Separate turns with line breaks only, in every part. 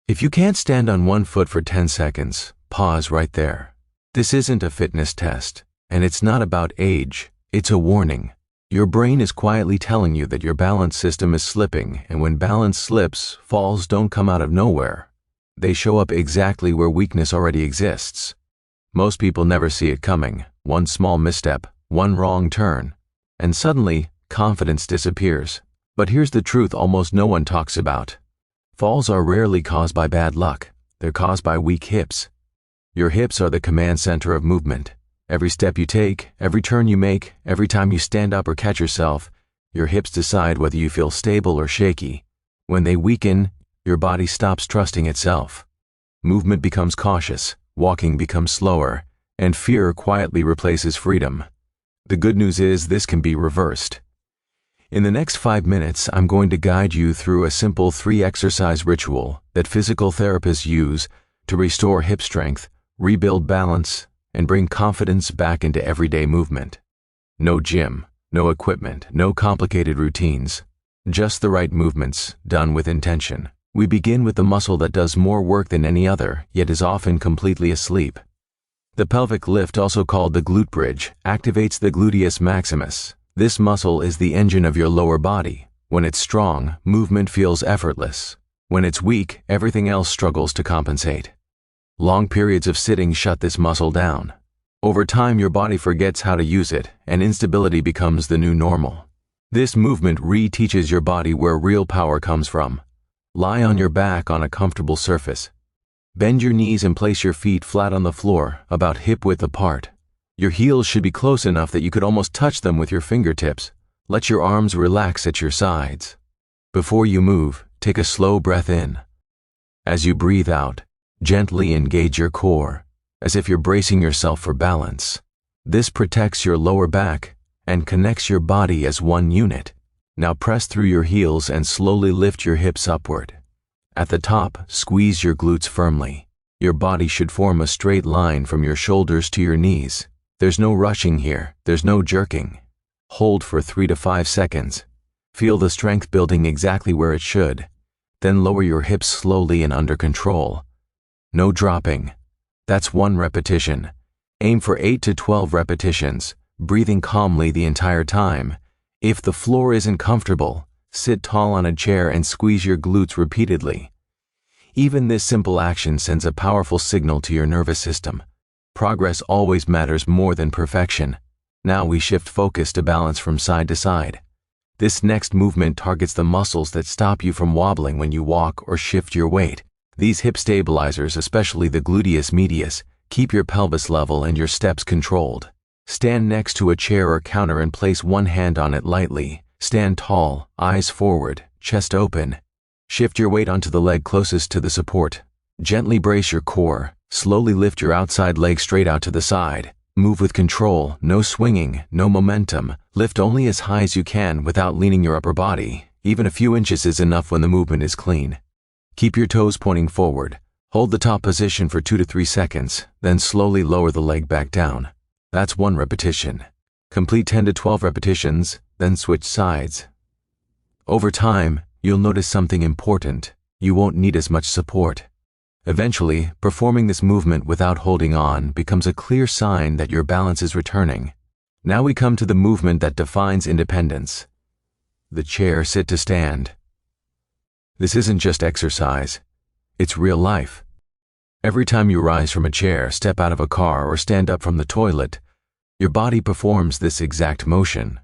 If you can't stand on one foot for 10 seconds, pause right there. This isn't a fitness test, and it's not about age, it's a warning. Your brain is quietly telling you that your balance system is slipping, and when balance slips, falls don't come out of nowhere. They show up exactly where weakness already exists. Most people never see it coming. One small misstep, one wrong turn, and suddenly, confidence disappears. But here's the truth almost no one talks about. Falls are rarely caused by bad luck. They're caused by weak hips. Your hips are the command center of movement. Every step you take, every turn you make, every time you stand up or catch yourself, your hips decide whether you feel stable or shaky. When they weaken, your body stops trusting itself. Movement becomes cautious, walking becomes slower, and fear quietly replaces freedom. The good news is this can be reversed. In the next 5 minutes, I'm going to guide you through a simple 3-exercise ritual that physical therapists use to restore hip strength, rebuild balance, and bring confidence back into everyday movement. No gym, no equipment, no complicated routines, just the right movements done with intention. We begin with the muscle that does more work than any other, yet is often completely asleep. The pelvic lift, also called the glute bridge, activates the gluteus maximus. This muscle is the engine of your lower body. When it's strong, movement feels effortless. When it's weak, everything else struggles to compensate. Long periods of sitting shut this muscle down. Over time, your body forgets how to use it, and instability becomes the new normal. This movement re-teaches your body where real power comes from. Lie on your back on a comfortable surface. Bend your knees and place your feet flat on the floor, about hip-width apart. Your heels should be close enough that you could almost touch them with your fingertips. Let your arms relax at your sides. Before you move, take a slow breath in. As you breathe out, gently engage your core, as if you're bracing yourself for balance. This protects your lower back and connects your body as one unit. Now press through your heels and slowly lift your hips upward. At the top, squeeze your glutes firmly. Your body should form a straight line from your shoulders to your knees. There's no rushing here, there's no jerking. Hold for 3 to 5 seconds. Feel the strength building exactly where it should. Then lower your hips slowly and under control. No dropping. That's 1 repetition. Aim for 8 to 12 repetitions, breathing calmly the entire time. If the floor isn't comfortable, sit tall on a chair and squeeze your glutes repeatedly. Even this simple action sends a powerful signal to your nervous system. Progress always matters more than perfection. Now we shift focus to balance from side to side. This next movement targets the muscles that stop you from wobbling when you walk or shift your weight. These hip stabilizers, especially the gluteus medius, keep your pelvis level and your steps controlled. Stand next to a chair or counter and place one hand on it lightly. Stand tall, eyes forward, chest open. Shift your weight onto the leg closest to the support. Gently brace your core. Slowly lift your outside leg straight out to the side. Move with control, no swinging, no momentum. Lift only as high as you can without leaning your upper body. Even a few inches is enough when the movement is clean. Keep your toes pointing forward. Hold the top position for 2 to 3 seconds, then slowly lower the leg back down. That's 1 repetition. Complete 10 to 12 repetitions, then switch sides. Over time, you'll notice something important. You won't need as much support. Eventually, performing this movement without holding on becomes a clear sign that your balance is returning. Now we come to the movement that defines independence. The chair sit to stand. This isn't just exercise, it's real life. Every time you rise from a chair, step out of a car, or stand up from the toilet, your body performs this exact motion.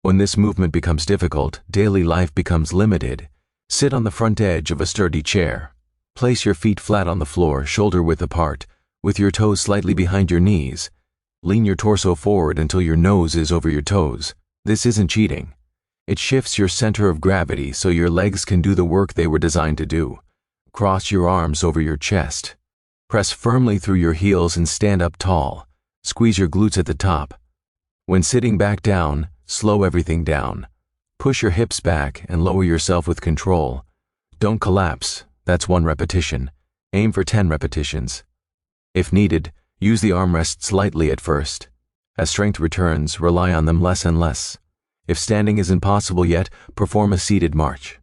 When this movement becomes difficult, daily life becomes limited. Sit on the front edge of a sturdy chair. Place your feet flat on the floor, shoulder width apart, with your toes slightly behind your knees. Lean your torso forward until your nose is over your toes. This isn't cheating. It shifts your center of gravity so your legs can do the work they were designed to do. Cross your arms over your chest. Press firmly through your heels and stand up tall. Squeeze your glutes at the top. When sitting back down, slow everything down. Push your hips back and lower yourself with control. Don't collapse. That's 1 repetition. Aim for 10 repetitions. If needed, use the armrests lightly at first. As strength returns, rely on them less and less. If standing isn't possible yet, perform a seated march.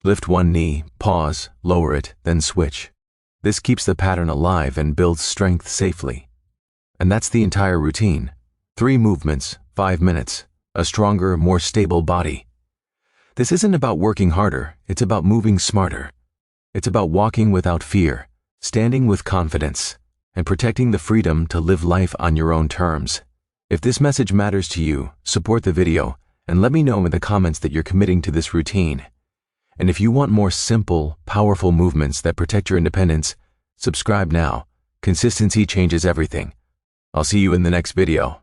Lift one knee, pause, lower it, then switch. This keeps the pattern alive and builds strength safely. And that's the entire routine. 3 movements, 5 minutes, a stronger, more stable body. This isn't about working harder, it's about moving smarter. It's about walking without fear, standing with confidence, and protecting the freedom to live life on your own terms. If this message matters to you, support the video and let me know in the comments that you're committing to this routine. And if you want more simple, powerful movements that protect your independence, subscribe now. Consistency changes everything. I'll see you in the next video.